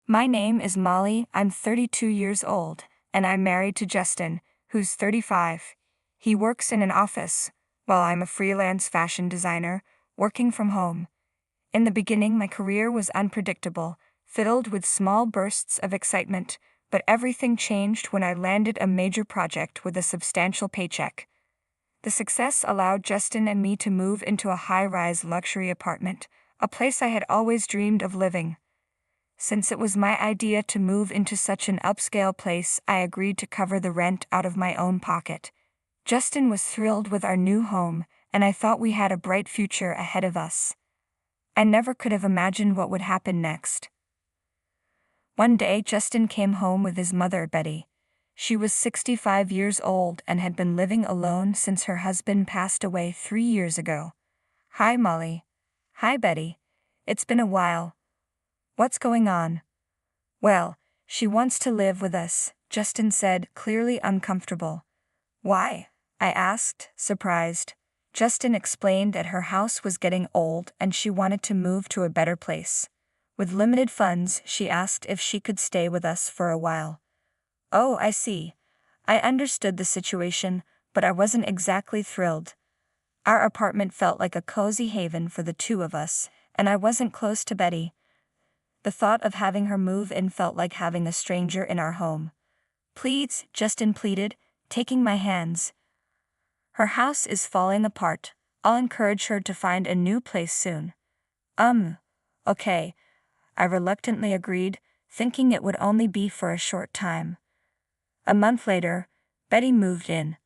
My name is Molly, I'm 32 years old, and I'm married to Justin, who's 35. He works in an office, while I'm a freelance fashion designer, working from home. In the beginning, my career was unpredictable, filled with small bursts of excitement, but everything changed when I landed a major project with a substantial paycheck. The success allowed Justin and me to move into a high-rise luxury apartment, a place I had always dreamed of living. Since it was my idea to move into such an upscale place, I agreed to cover the rent out of my own pocket. Justin was thrilled with our new home, and I thought we had a bright future ahead of us. I never could have imagined what would happen next. One day, Justin came home with his mother, Betty. She was 65 years old and had been living alone since her husband passed away 3 years ago. "Hi, Molly." "Hi, Betty. It's been a while. What's going on?" "Well, she wants to live with us," Justin said, clearly uncomfortable. "Why?" I asked, surprised. Justin explained that her house was getting old and she wanted to move to a better place. With limited funds, she asked if she could stay with us for a while. "Oh, I see." I understood the situation, but I wasn't exactly thrilled. Our apartment felt like a cozy haven for the two of us, and I wasn't close to Betty. The thought of having her move in felt like having a stranger in our home. "Please," Justin pleaded, taking my hands. "Her house is falling apart. I'll encourage her to find a new place soon." Okay," I reluctantly agreed, thinking it would only be for a short time. A month later, Betty moved in.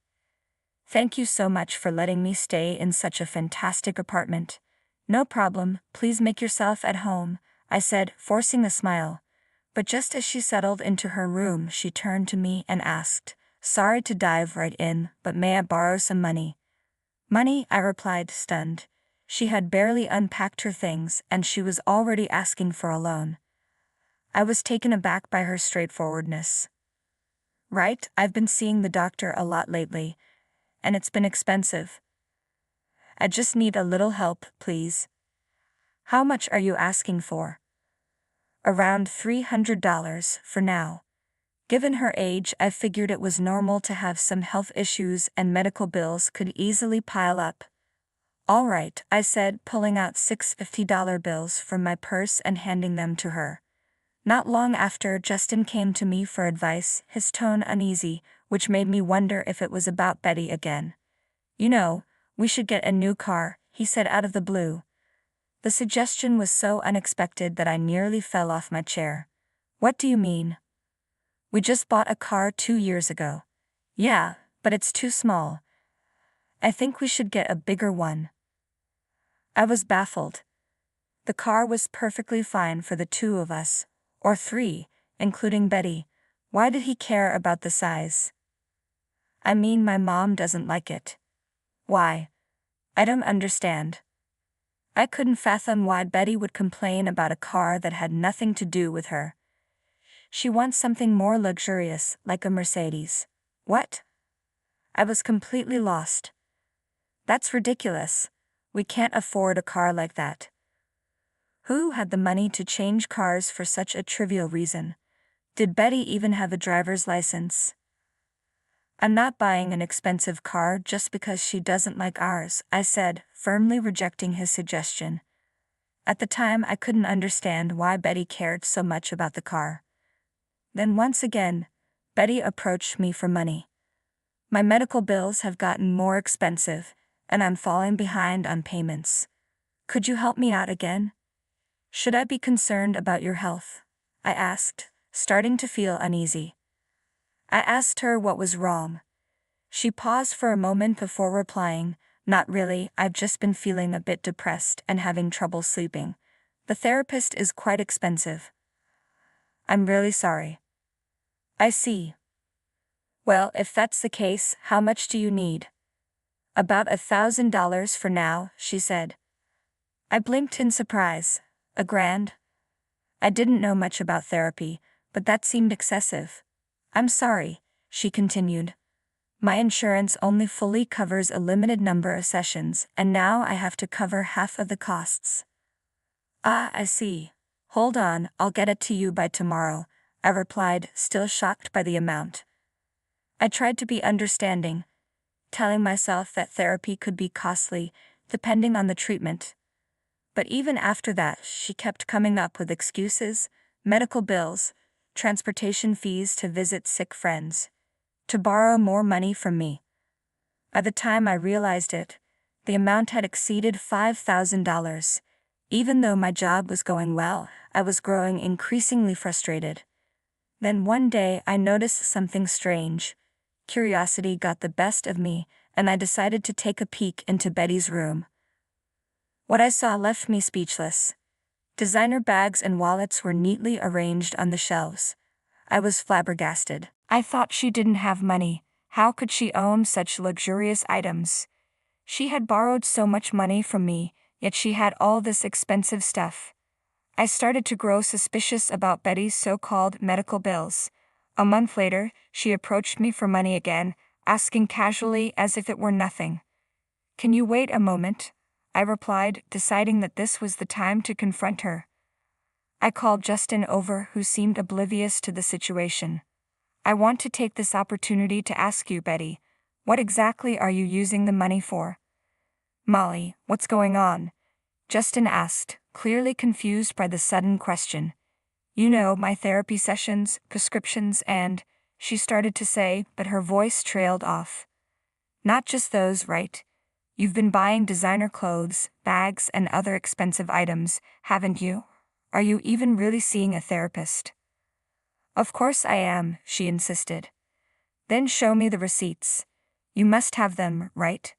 "Thank you so much for letting me stay in such a fantastic apartment." "No problem, please make yourself at home," I said, forcing a smile. But just as she settled into her room, she turned to me and asked, "Sorry to dive right in, but may I borrow some money?" "Money?" I replied, stunned. She had barely unpacked her things and she was already asking for a loan. I was taken aback by her straightforwardness. "Right, I've been seeing the doctor a lot lately, and it's been expensive. I just need a little help, please." "How much are you asking for?" "Around $300 for now." Given her age, I figured it was normal to have some health issues and medical bills could easily pile up. "All right," I said, pulling out 6 $50 bills from my purse and handing them to her. Not long after, Justin came to me for advice, his tone uneasy, which made me wonder if it was about Betty again. "You know, we should get a new car," he said out of the blue. The suggestion was so unexpected that I nearly fell off my chair. "What do you mean?" "We just bought a car 2 years ago." "Yeah, but it's too small. I think we should get a bigger one." I was baffled. The car was perfectly fine for the two of us, or 3, including Betty. Why did he care about the size? "I mean, my mom doesn't like it." "Why?" "I don't understand." I couldn't fathom why Betty would complain about a car that had nothing to do with her. "She wants something more luxurious, like a Mercedes." "What?" I was completely lost. "That's ridiculous. We can't afford a car like that." Who had the money to change cars for such a trivial reason? Did Betty even have a driver's license? "I'm not buying an expensive car just because she doesn't like ours," I said, firmly rejecting his suggestion. At the time, I couldn't understand why Betty cared so much about the car. Then once again, Betty approached me for money. "My medical bills have gotten more expensive, and I'm falling behind on payments. Could you help me out again?" "Should I be concerned about your health?" I asked, starting to feel uneasy. I asked her what was wrong. She paused for a moment before replying, "Not really, I've just been feeling a bit depressed and having trouble sleeping. The therapist is quite expensive." "I'm really sorry." "I see. Well, if that's the case, how much do you need?" "About $1,000 for now," she said. I blinked in surprise. $1,000? I didn't know much about therapy, but that seemed excessive. "I'm sorry," she continued. "My insurance only fully covers a limited number of sessions, and now I have to cover half of the costs." "Ah, I see. Hold on, I'll get it to you by tomorrow, I replied, still shocked by the amount. I tried to be understanding, telling myself that therapy could be costly, depending on the treatment. But even after that, she kept coming up with excuses, medical bills, transportation fees to visit sick friends, to borrow more money from me. By the time I realized it, the amount had exceeded $5,000. Even though my job was going well, I was growing increasingly frustrated. Then one day I noticed something strange. Curiosity got the best of me, and I decided to take a peek into Betty's room. What I saw left me speechless. Designer bags and wallets were neatly arranged on the shelves. I was flabbergasted. I thought she didn't have money. How could she own such luxurious items? She had borrowed so much money from me, yet she had all this expensive stuff. I started to grow suspicious about Betty's so-called medical bills. A month later, she approached me for money again, asking casually as if it were nothing. "Can you wait a moment?" I replied, deciding that this was the time to confront her. I called Justin over, who seemed oblivious to the situation. "I want to take this opportunity to ask you, Betty, what exactly are you using the money for?" "Molly, what's going on?" Justin asked, clearly confused by the sudden question. "You know, my therapy sessions, prescriptions, and," she started to say, but her voice trailed off. "Not just those, right? You've been buying designer clothes, bags, and other expensive items, haven't you? Are you even really seeing a therapist?" "Of course I am," she insisted. "Then show me the receipts. You must have them, right?"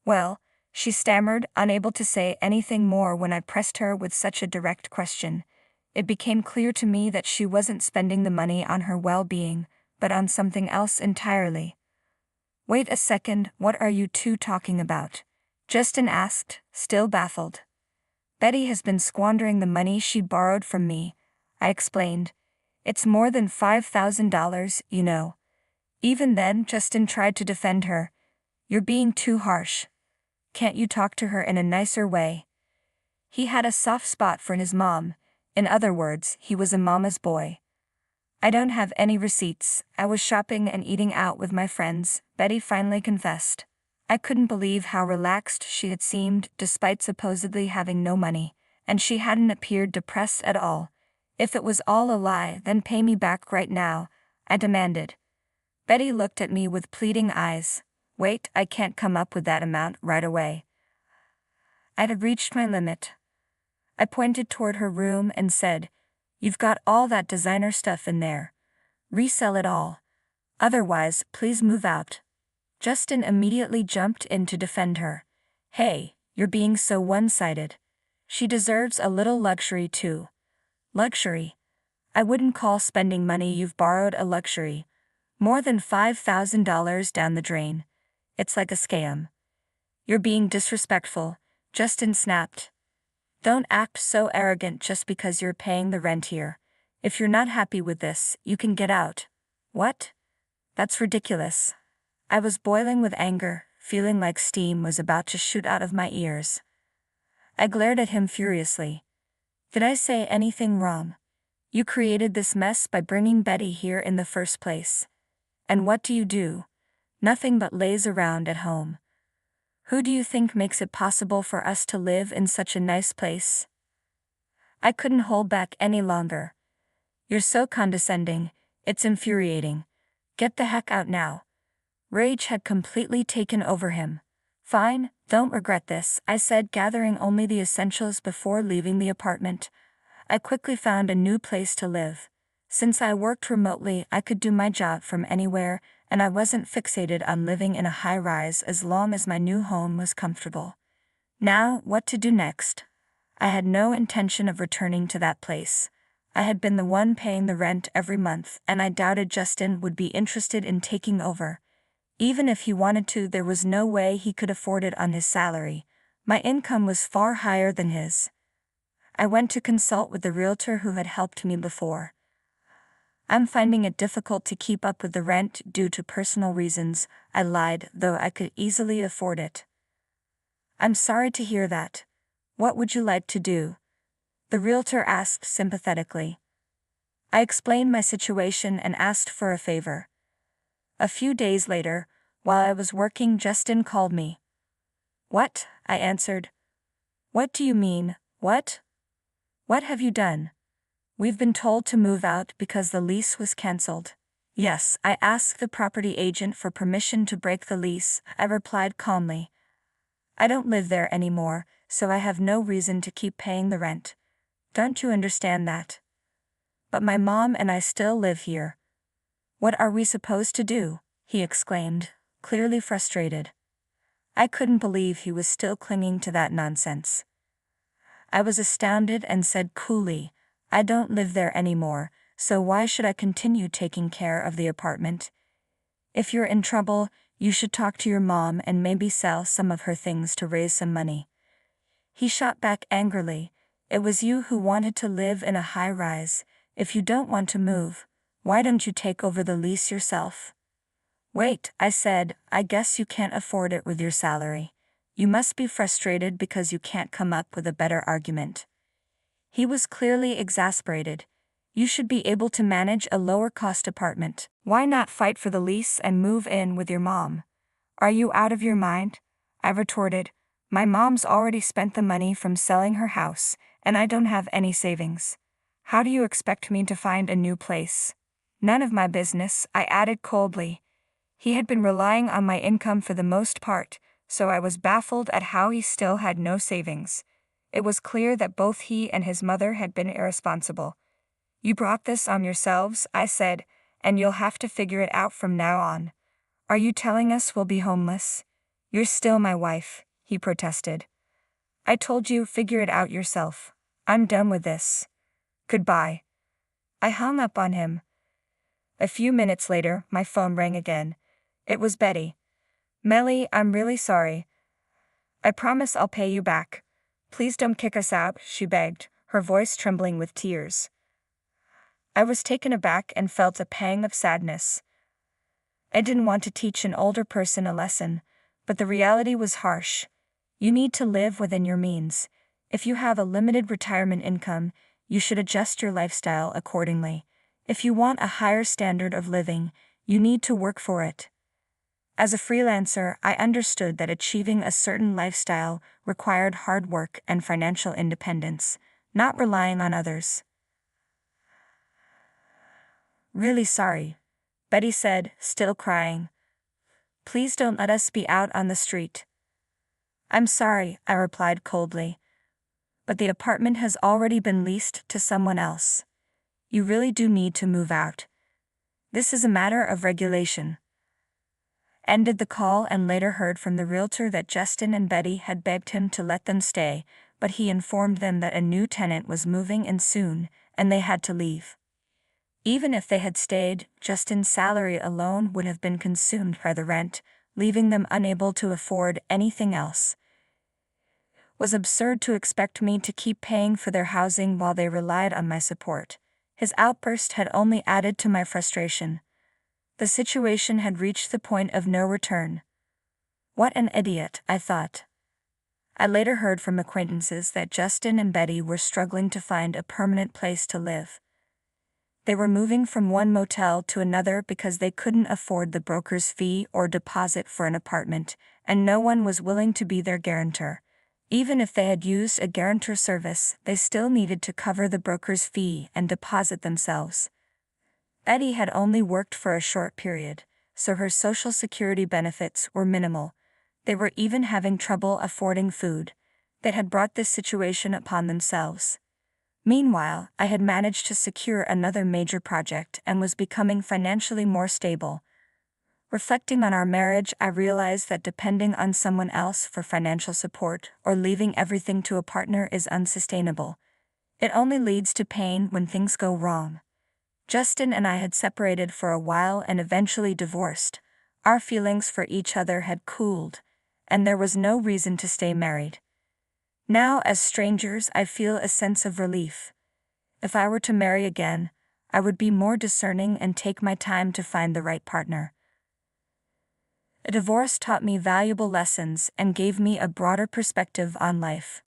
"Well," she stammered, unable to say anything more when I pressed her with such a direct question. It became clear to me that she wasn't spending the money on her well-being, but on something else entirely. "Wait a second, what are you two talking about?" Justin asked, still baffled. "Betty has been squandering the money she borrowed from me," I explained. "It's more than $5,000, you know." Even then, Justin tried to defend her. "You're being too harsh. Can't you talk to her in a nicer way?" He had a soft spot for his mom. In other words, he was a mama's boy. "I don't have any receipts. I was shopping and eating out with my friends," Betty finally confessed. I couldn't believe how relaxed she had seemed despite supposedly having no money, and she hadn't appeared depressed at all. "If it was all a lie, then pay me back right now," I demanded. Betty looked at me with pleading eyes. "Wait, I can't come up with that amount right away." I had reached my limit. I pointed toward her room and said, "You've got all that designer stuff in there. Resell it all. Otherwise, please move out." Justin immediately jumped in to defend her. "Hey, you're being so one-sided. She deserves a little luxury too." "Luxury? I wouldn't call spending money you've borrowed a luxury. More than $5,000 down the drain. It's like a scam." "You're being disrespectful," Justin snapped. "Don't act so arrogant just because you're paying the rent here. If you're not happy with this, you can get out." "What? That's ridiculous." I was boiling with anger, feeling like steam was about to shoot out of my ears. I glared at him furiously. "Did I say anything wrong? You created this mess by bringing Betty here in the first place. And what do? Nothing but laze around at home. Who do you think makes it possible for us to live in such a nice place?" I couldn't hold back any longer. "You're so condescending, it's infuriating. Get the heck out now." Rage had completely taken over him. "Fine, don't regret this," I said, gathering only the essentials before leaving the apartment. I quickly found a new place to live. Since I worked remotely, I could do my job from anywhere, and I wasn't fixated on living in a high-rise as long as my new home was comfortable. Now, what to do next? I had no intention of returning to that place. I had been the one paying the rent every month, and I doubted Justin would be interested in taking over. Even if he wanted to, there was no way he could afford it on his salary. My income was far higher than his. I went to consult with the realtor who had helped me before. "I'm finding it difficult to keep up with the rent due to personal reasons," I lied, though I could easily afford it. "I'm sorry to hear that. What would you like to do?" the realtor asked sympathetically. I explained my situation and asked for a favor. A few days later, while I was working, Justin called me. "What?" I answered. "What do you mean, what? What have you done?" "We've been told to move out because the lease was cancelled." "Yes, I asked the property agent for permission to break the lease," I replied calmly. "I don't live there anymore, so I have no reason to keep paying the rent. Don't you understand that? But my mom and I still live here." "What are we supposed to do?" he exclaimed, clearly frustrated. I couldn't believe he was still clinging to that nonsense. I was astounded and said coolly, "I don't live there anymore, so why should I continue taking care of the apartment? If you're in trouble, you should talk to your mom and maybe sell some of her things to raise some money." He shot back angrily, "It was you who wanted to live in a high-rise. If you don't want to move, why don't you take over the lease yourself?" "Wait," I said, "I guess you can't afford it with your salary. You must be frustrated because you can't come up with a better argument." He was clearly exasperated. "You should be able to manage a lower-cost apartment. Why not fight for the lease and move in with your mom?" "Are you out of your mind?" I retorted. "My mom's already spent the money from selling her house, and I don't have any savings. How do you expect me to find a new place?" "None of my business," I added coldly. He had been relying on my income for the most part, so I was baffled at how he still had no savings. It was clear that both he and his mother had been irresponsible. "You brought this on yourselves," I said, "and you'll have to figure it out from now on. Are you telling us we'll be homeless?" "You're still my wife," he protested. "I told you, figure it out yourself. I'm done with this. Goodbye." I hung up on him. A few minutes later, my phone rang again. It was Betty. "Melly, I'm really sorry. I promise I'll pay you back. Please don't kick us out," she begged, her voice trembling with tears. I was taken aback and felt a pang of sadness. I didn't want to teach an older person a lesson, but the reality was harsh. You need to live within your means. If you have a limited retirement income, you should adjust your lifestyle accordingly. If you want a higher standard of living, you need to work for it. As a freelancer, I understood that achieving a certain lifestyle required hard work and financial independence, not relying on others. "Really sorry," Betty said, still crying. "Please don't let us be out on the street." "I'm sorry," I replied coldly. "But the apartment has already been leased to someone else. You really do need to move out. This is a matter of regulation." Ended the call and later heard from the realtor that Justin and Betty had begged him to let them stay, but he informed them that a new tenant was moving in soon, and they had to leave. Even if they had stayed, Justin's salary alone would have been consumed by the rent, leaving them unable to afford anything else. It was absurd to expect me to keep paying for their housing while they relied on my support. His outburst had only added to my frustration. The situation had reached the point of no return. What an idiot, I thought. I later heard from acquaintances that Justin and Betty were struggling to find a permanent place to live. They were moving from one motel to another because they couldn't afford the broker's fee or deposit for an apartment, and no one was willing to be their guarantor. Even if they had used a guarantor service, they still needed to cover the broker's fee and deposit themselves. Betty had only worked for a short period, so her Social Security benefits were minimal. They were even having trouble affording food. They had brought this situation upon themselves. Meanwhile, I had managed to secure another major project and was becoming financially more stable. Reflecting on our marriage, I realized that depending on someone else for financial support or leaving everything to a partner is unsustainable. It only leads to pain when things go wrong. Justin and I had separated for a while and eventually divorced. Our feelings for each other had cooled, and there was no reason to stay married. Now, as strangers, I feel a sense of relief. If I were to marry again, I would be more discerning and take my time to find the right partner. A divorce taught me valuable lessons and gave me a broader perspective on life.